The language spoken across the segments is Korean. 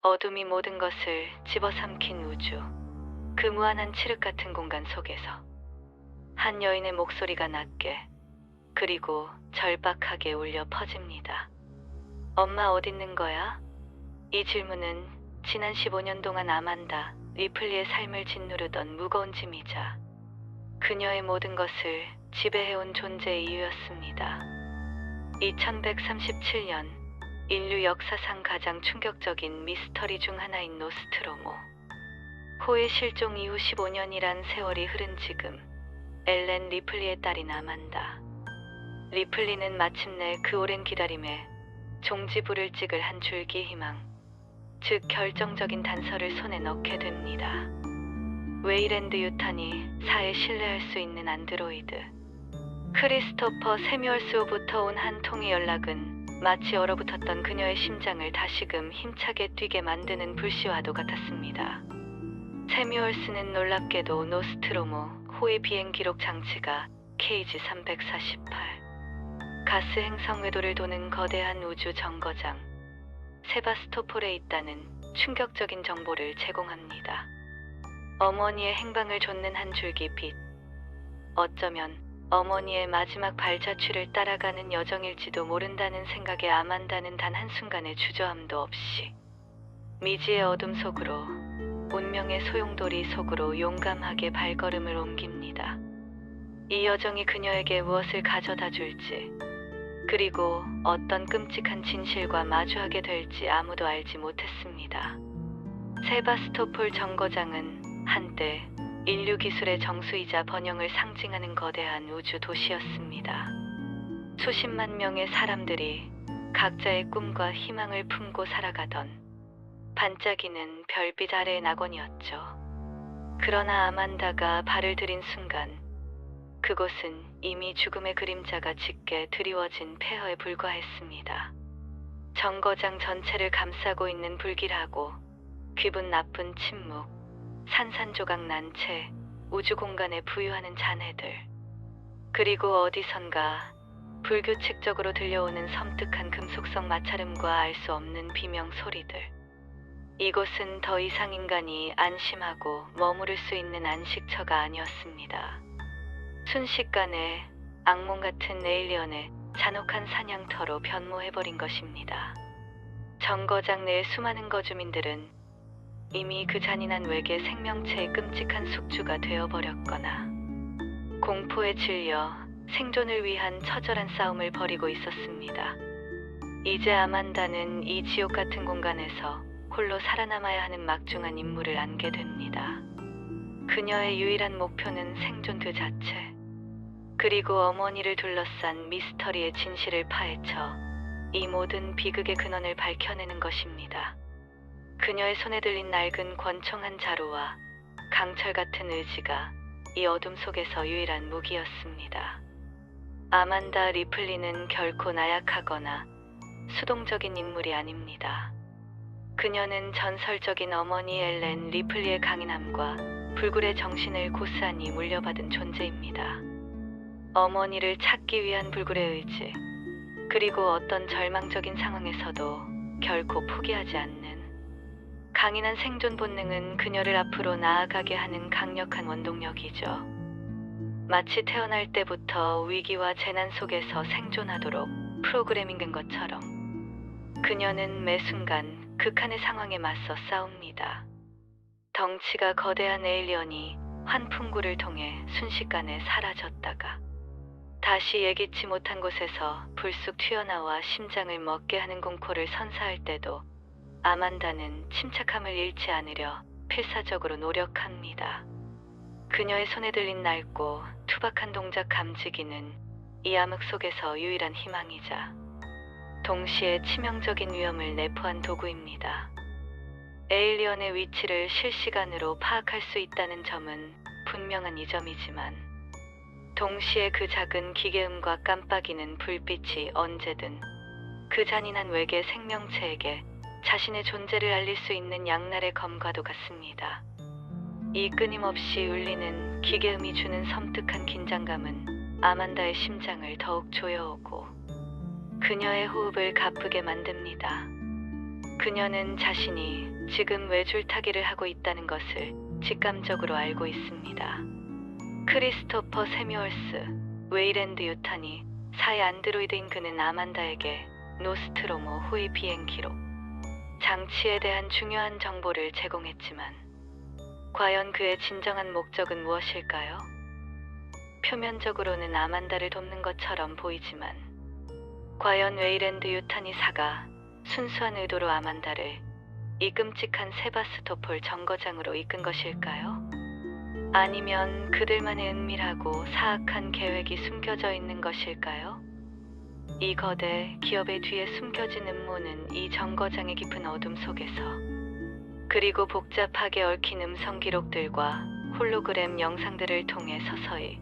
어둠이 모든 것을 집어삼킨 우주. 그 무한한 칠흑 같은 공간 속에서 한 여인의 목소리가 낮게 그리고 절박하게 울려 퍼집니다. 엄마 어딨는 거야? 이 질문은 지난 15년 동안 아만다 리플리의 삶을 짓누르던 무거운 짐이자 그녀의 모든 것을 지배해온 존재의 이유였습니다. 2137년 인류 역사상 가장 충격적인 미스터리 중 하나인 노스트로모. 코의 실종 이후 15년이란 세월이 흐른 지금 엘렌 리플리의 딸인 아만다 리플리는 마침내 그 오랜 기다림에 종지부를 찍을 한 줄기 희망, 즉 결정적인 단서를 손에 넣게 됩니다. 웨이랜드 유탄이 사에 신뢰할 수 있는 안드로이드 크리스토퍼 세뮤얼스로부터 온 한 통의 연락은 마치 얼어붙었던 그녀의 심장을 다시금 힘차게 뛰게 만드는 불시와도 같았습니다. 세뮤얼스는 놀랍게도 노스트로모 호의 비행 기록 장치가 KG-348 가스 행성 궤도를 도는 거대한 우주 정거장 세바스토폴에 있다는 충격적인 정보를 제공합니다. 어머니의 행방을 좇는 한 줄기 빛. 어쩌면 어머니의 마지막 발자취를 따라가는 여정일지도 모른다는 생각에 아만다는 단 한순간의 주저함도 없이 미지의 어둠 속으로, 운명의 소용돌이 속으로 용감하게 발걸음을 옮깁니다. 이 여정이 그녀에게 무엇을 가져다 줄지, 그리고 어떤 끔찍한 진실과 마주하게 될지 아무도 알지 못했습니다. 세바스토폴 정거장은 한때 인류 기술의 정수이자 번영을 상징하는 거대한 우주 도시였습니다. 수십만 명의 사람들이 각자의 꿈과 희망을 품고 살아가던 반짝이는 별빛 아래의 낙원이었죠. 그러나 아만다가 발을 들인 순간 그곳은 이미 죽음의 그림자가 짙게 드리워진 폐허에 불과했습니다. 정거장 전체를 감싸고 있는 불길하고 기분 나쁜 침묵, 산산조각 난 채 우주 공간에 부유하는 잔해들, 그리고 어디선가 불규칙적으로 들려오는 섬뜩한 금속성 마찰음과 알 수 없는 비명 소리들. 이곳은 더 이상 인간이 안심하고 머무를 수 있는 안식처가 아니었습니다. 순식간에 악몽 같은 에일리언의 잔혹한 사냥터로 변모해버린 것입니다. 정거장 내의 수많은 거주민들은 이미 그 잔인한 외계 생명체의 끔찍한 숙주가 되어버렸거나 공포에 질려 생존을 위한 처절한 싸움을 벌이고 있었습니다. 이제 아만다는 이 지옥 같은 공간에서 홀로 살아남아야 하는 막중한 임무를 안게 됩니다. 그녀의 유일한 목표는 생존 그 자체, 그리고 어머니를 둘러싼 미스터리의 진실을 파헤쳐 이 모든 비극의 근원을 밝혀내는 것입니다. 그녀의 손에 들린 낡은 권총한 자루와 강철 같은 의지가 이 어둠 속에서 유일한 무기였습니다. 아만다 리플리는 결코 나약하거나 수동적인 인물이 아닙니다. 그녀는 전설적인 어머니 엘렌 리플리의 강인함과 불굴의 정신을 고스란히 물려받은 존재입니다. 어머니를 찾기 위한 불굴의 의지, 그리고 어떤 절망적인 상황에서도 결코 포기하지 않는 강인한 생존 본능은 그녀를 앞으로 나아가게 하는 강력한 원동력이죠. 마치 태어날 때부터 위기와 재난 속에서 생존하도록 프로그래밍된 것처럼 그녀는 매 순간 극한의 상황에 맞서 싸웁니다. 덩치가 거대한 에일리언이 환풍구를 통해 순식간에 사라졌다가 다시 예기치 못한 곳에서 불쑥 튀어나와 심장을 멎게 하는 공포를 선사할 때도 아만다는 침착함을 잃지 않으려 필사적으로 노력합니다. 그녀의 손에 들린 낡고 투박한 동작 감지기는 이 암흑 속에서 유일한 희망이자 동시에 치명적인 위험을 내포한 도구입니다. 에일리언의 위치를 실시간으로 파악할 수 있다는 점은 분명한 이점이지만 동시에 그 작은 기계음과 깜빡이는 불빛이 언제든 그 잔인한 외계 생명체에게 자신의 존재를 알릴 수 있는 양날의 검과도 같습니다. 이 끊임없이 울리는 기계음이 주는 섬뜩한 긴장감은 아만다의 심장을 더욱 조여오고 그녀의 호흡을 가쁘게 만듭니다. 그녀는 자신이 지금 왜 줄타기를 하고 있다는 것을 직감적으로 알고 있습니다. 크리스토퍼 세뮤얼스 웨이랜드 유탄이 사의 안드로이드인 그는 아만다에게 노스트로모 후의 비행 기록, 장치에 대한 중요한 정보를 제공했지만 과연 그의 진정한 목적은 무엇일까요? 표면적으로는 아만다를 돕는 것처럼 보이지만 과연 웨이랜드 유탄이 사가 순수한 의도로 아만다를 이 끔찍한 세바스토폴 정거장으로 이끈 것일까요? 아니면 그들만의 은밀하고 사악한 계획이 숨겨져 있는 것일까요? 이 거대 기업의 뒤에 숨겨진 음모는 이 정거장의 깊은 어둠 속에서, 그리고 복잡하게 얽힌 음성 기록들과 홀로그램 영상들을 통해 서서히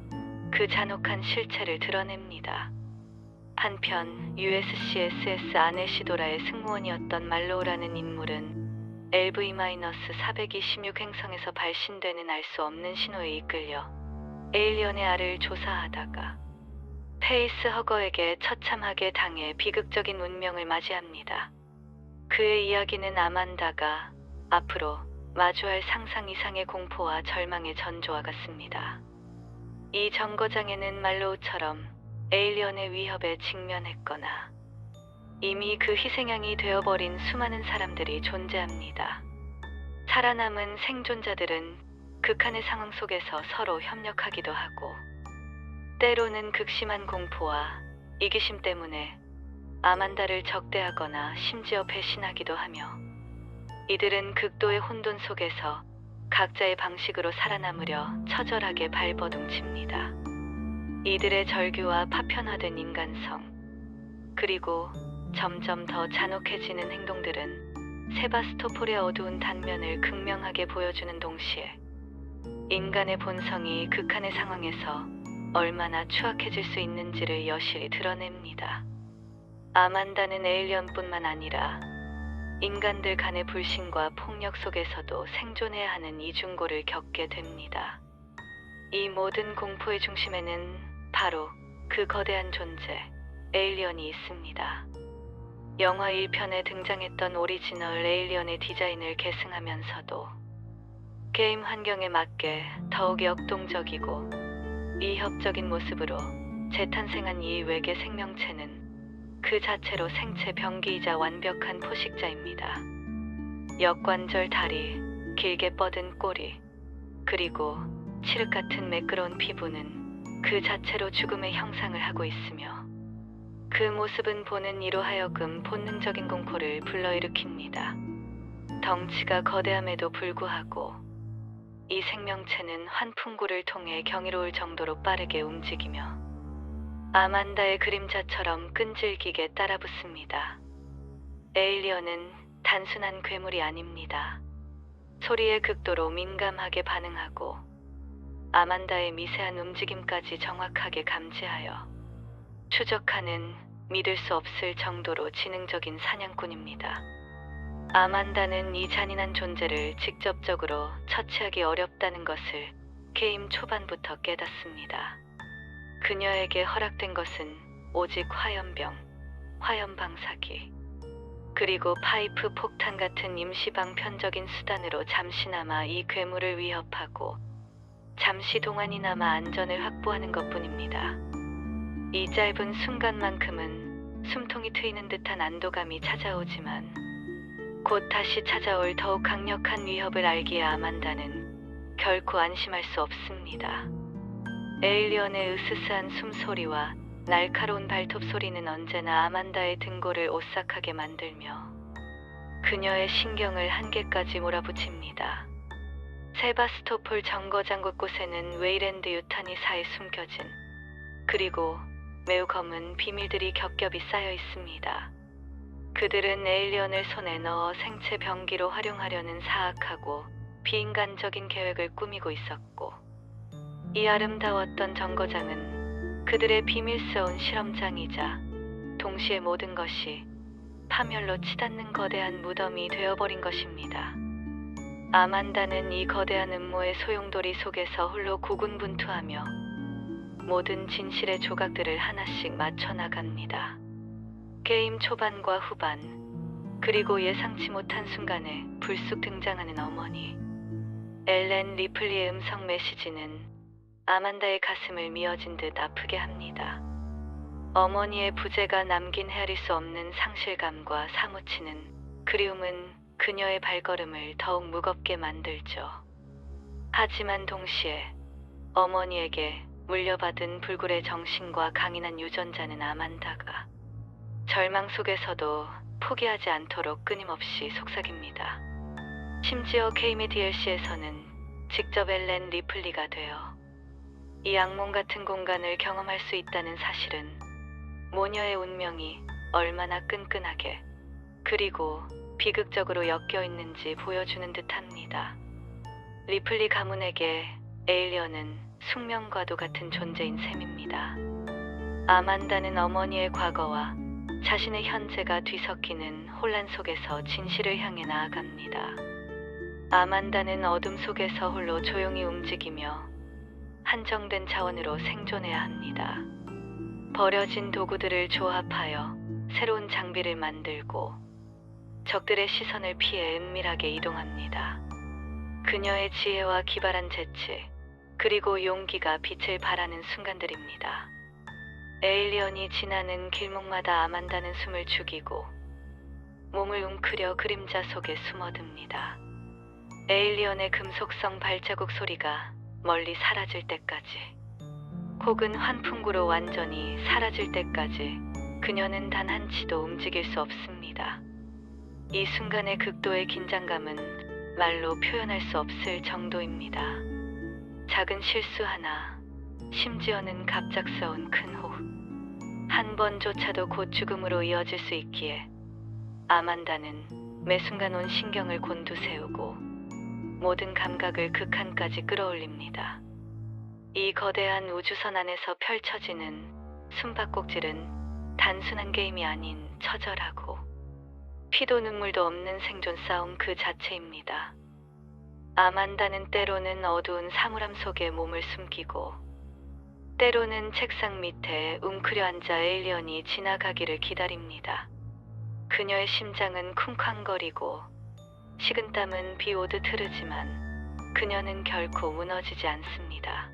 그 잔혹한 실체를 드러냅니다. 한편 USCSS 아네시도라의 승무원이었던 말로우라는 인물은 LV-426 행성에서 발신되는 알 수 없는 신호에 이끌려 에일리언의 알을 조사하다가 페이스 허거에게 처참하게 당해 비극적인 운명을 맞이합니다. 그의 이야기는 아만다가 앞으로 마주할 상상 이상의 공포와 절망의 전조와 같습니다. 이 정거장에는 말로우처럼 에일리언의 위협에 직면했거나 이미 그 희생양이 되어버린 수많은 사람들이 존재합니다. 살아남은 생존자들은 극한의 상황 속에서 서로 협력하기도 하고, 때로는 극심한 공포와 이기심 때문에 아만다를 적대하거나 심지어 배신하기도 하며, 이들은 극도의 혼돈 속에서 각자의 방식으로 살아남으려 처절하게 발버둥칩니다. 이들의 절규와 파편화된 인간성, 그리고 점점 더 잔혹해지는 행동들은 세바스토폴의 어두운 단면을 극명하게 보여주는 동시에 인간의 본성이 극한의 상황에서 얼마나 추악해질 수 있는지를 여실히 드러냅니다. 아만다는 에일리언뿐만 아니라 인간들 간의 불신과 폭력 속에서도 생존해야 하는 이중고를 겪게 됩니다. 이 모든 공포의 중심에는 바로 그 거대한 존재, 에일리언이 있습니다. 영화 1편에 등장했던 오리지널 에일리언의 디자인을 계승하면서도 게임 환경에 맞게 더욱 역동적이고 위협적인 모습으로 재탄생한 이 외계 생명체는 그 자체로 생체 병기이자 완벽한 포식자입니다. 역관절 다리, 길게 뻗은 꼬리, 그리고 칠흑 같은 매끄러운 피부는 그 자체로 죽음의 형상을 하고 있으며, 그 모습은 보는 이로 하여금 본능적인 공포를 불러일으킵니다. 덩치가 거대함에도 불구하고 이 생명체는 환풍구를 통해 경이로울 정도로 빠르게 움직이며 아만다의 그림자처럼 끈질기게 따라붙습니다. 에일리언은 단순한 괴물이 아닙니다. 소리에 극도로 민감하게 반응하고 아만다의 미세한 움직임까지 정확하게 감지하여 추적하는 믿을 수 없을 정도로 지능적인 사냥꾼입니다. 아만다는 이 잔인한 존재를 직접적으로 처치하기 어렵다는 것을 게임 초반부터 깨닫습니다. 그녀에게 허락된 것은 오직 화염병, 화염방사기, 그리고 파이프 폭탄 같은 임시방편적인 수단으로 잠시나마 이 괴물을 위협하고 잠시 동안이나마 안전을 확보하는 것뿐입니다. 이 짧은 순간만큼은 숨통이 트이는 듯한 안도감이 찾아오지만 곧 다시 찾아올 더욱 강력한 위협을 알기에 아만다는 결코 안심할 수 없습니다. 에일리언의 으스스한 숨소리와 날카로운 발톱 소리는 언제나 아만다의 등골을 오싹하게 만들며 그녀의 신경을 한계까지 몰아붙입니다. 세바스토폴 정거장 곳곳에는 웨이랜드 유탄이 사이 숨겨진, 그리고 매우 검은 비밀들이 겹겹이 쌓여 있습니다. 그들은 에일리언을 손에 넣어 생체 병기로 활용하려는 사악하고 비인간적인 계획을 꾸미고 있었고, 이 아름다웠던 정거장은 그들의 비밀스러운 실험장이자 동시에 모든 것이 파멸로 치닫는 거대한 무덤이 되어버린 것입니다. 아만다는 이 거대한 음모의 소용돌이 속에서 홀로 고군분투하며 모든 진실의 조각들을 하나씩 맞춰나갑니다. 게임 초반과 후반, 그리고 예상치 못한 순간에 불쑥 등장하는 어머니. 엘렌 리플리의 음성 메시지는 아만다의 가슴을 미어진 듯 아프게 합니다. 어머니의 부재가 남긴 헤아릴 수 없는 상실감과 사무치는 그리움은 그녀의 발걸음을 더욱 무겁게 만들죠. 하지만 동시에 어머니에게 물려받은 불굴의 정신과 강인한 유전자는 아만다가 절망 속에서도 포기하지 않도록 끊임없이 속삭입니다. 심지어 케이미 DLC에서는 직접 엘렌 리플리가 되어 이 악몽 같은 공간을 경험할 수 있다는 사실은 모녀의 운명이 얼마나 끈끈하게 그리고 비극적으로 엮여 있는지 보여주는 듯합니다. 리플리 가문에게 에일리언은 숙명과도 같은 존재인 셈입니다. 아만다는 어머니의 과거와 자신의 현재가 뒤섞이는 혼란 속에서 진실을 향해 나아갑니다. 아만다는 어둠 속에서 홀로 조용히 움직이며 한정된 자원으로 생존해야 합니다. 버려진 도구들을 조합하여 새로운 장비를 만들고 적들의 시선을 피해 은밀하게 이동합니다. 그녀의 지혜와 기발한 재치, 그리고 용기가 빛을 발하는 순간들입니다. 에일리언이 지나는 길목마다 아만다는 숨을 죽이고 몸을 웅크려 그림자 속에 숨어듭니다. 에일리언의 금속성 발자국 소리가 멀리 사라질 때까지, 혹은 환풍구로 완전히 사라질 때까지 그녀는 단 한치도 움직일 수 없습니다. 이 순간의 극도의 긴장감은 말로 표현할 수 없을 정도입니다. 작은 실수 하나, 심지어는 갑작스러운 큰 호흡, 한 번조차도 곧 죽음으로 이어질 수 있기에 아만다는 매 순간 온 신경을 곤두세우고 모든 감각을 극한까지 끌어올립니다. 이 거대한 우주선 안에서 펼쳐지는 숨바꼭질은 단순한 게임이 아닌 처절하고 피도 눈물도 없는 생존 싸움 그 자체입니다. 아만다는 때로는 어두운 사물함 속에 몸을 숨기고 때로는 책상 밑에 웅크려 앉아 에일리언이 지나가기를 기다립니다. 그녀의 심장은 쿵쾅거리고 식은땀은 비 오듯 흐르지만 그녀는 결코 무너지지 않습니다.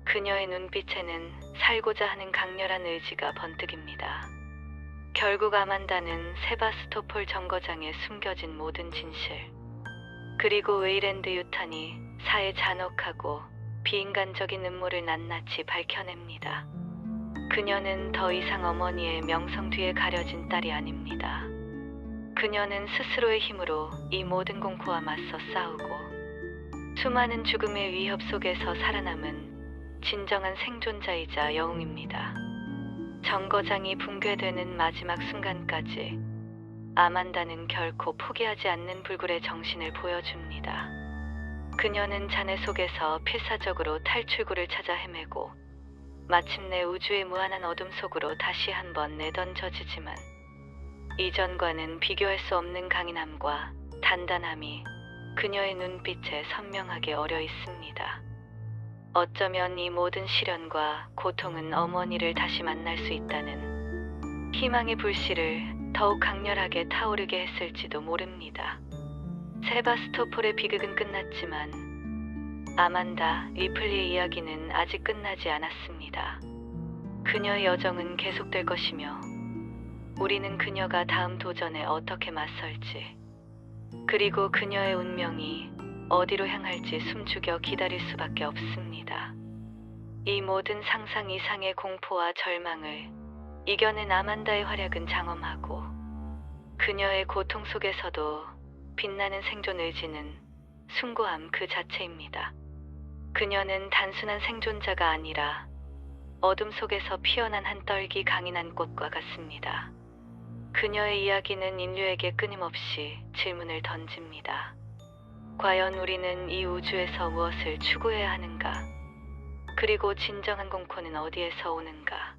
그녀의 눈빛에는 살고자 하는 강렬한 의지가 번뜩입니다. 결국 아만다는 세바스토폴 정거장에 숨겨진 모든 진실, 그리고 웨이랜드 유탄이 사의 잔혹하고 비인간적인 음모를 낱낱이 밝혀냅니다. 그녀는 더 이상 어머니의 명성 뒤에 가려진 딸이 아닙니다. 그녀는 스스로의 힘으로 이 모든 공포와 맞서 싸우고 수많은 죽음의 위협 속에서 살아남은 진정한 생존자이자 영웅입니다. 정거장이 붕괴되는 마지막 순간까지 아만다는 결코 포기하지 않는 불굴의 정신을 보여줍니다. 그녀는 잔해 속에서 필사적으로 탈출구를 찾아 헤매고 마침내 우주의 무한한 어둠 속으로 다시 한번 내던져지지만 이전과는 비교할 수 없는 강인함과 단단함이 그녀의 눈빛에 선명하게 어려 있습니다. 어쩌면 이 모든 시련과 고통은 어머니를 다시 만날 수 있다는 희망의 불씨를 더욱 강렬하게 타오르게 했을지도 모릅니다. 세바스토폴의 비극은 끝났지만 아만다 리플리의 이야기는 아직 끝나지 않았습니다. 그녀의 여정은 계속될 것이며 우리는 그녀가 다음 도전에 어떻게 맞설지, 그리고 그녀의 운명이 어디로 향할지 숨죽여 기다릴 수밖에 없습니다. 이 모든 상상 이상의 공포와 절망을 이겨낸 아만다의 활약은 장엄하고 그녀의 고통 속에서도 빛나는 생존 의지는 숭고함 그 자체입니다. 그녀는 단순한 생존자가 아니라 어둠 속에서 피어난 한 떨기 강인한 꽃과 같습니다. 그녀의 이야기는 인류에게 끊임없이 질문을 던집니다. 과연 우리는 이 우주에서 무엇을 추구해야 하는가? 그리고 진정한 공포는 어디에서 오는가?